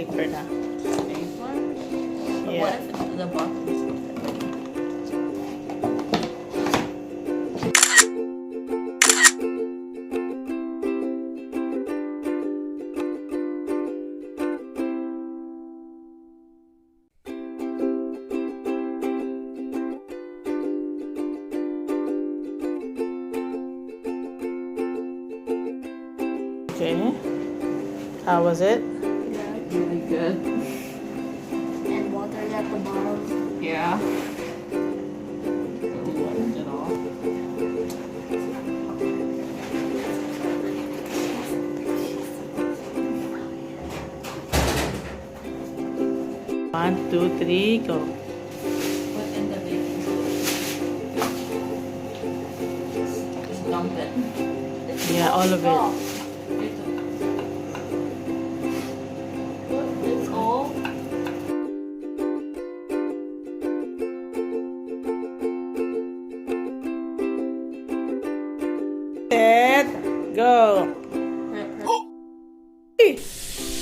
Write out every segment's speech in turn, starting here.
paper na. Paper? But Yeah. what if it's the bottom is still Okay. How was it? really good? And water at the bottom. Yeah. Really wasn't at all. One, two, three, go. Put in the baking soda. Just dump it. Yeah, all of it. It's all. Set, go. Hey,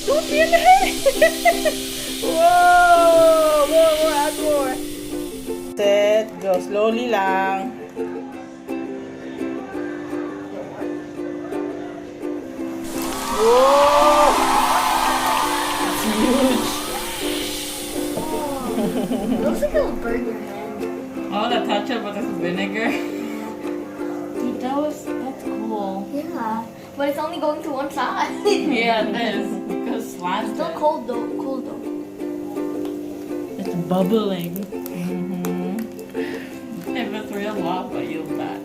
don't be in the head. Whoa, more, add more. Set, go. Slowly lang. Whoa, that's huge. Looks like it'll burn your hand. Oh, the touch of the vinegar. That's cool. Yeah. But it's only going to one side. Yeah, it is. Because slanted. Still cold though. Cold though. It's bubbling. If it's real lava, you'll die.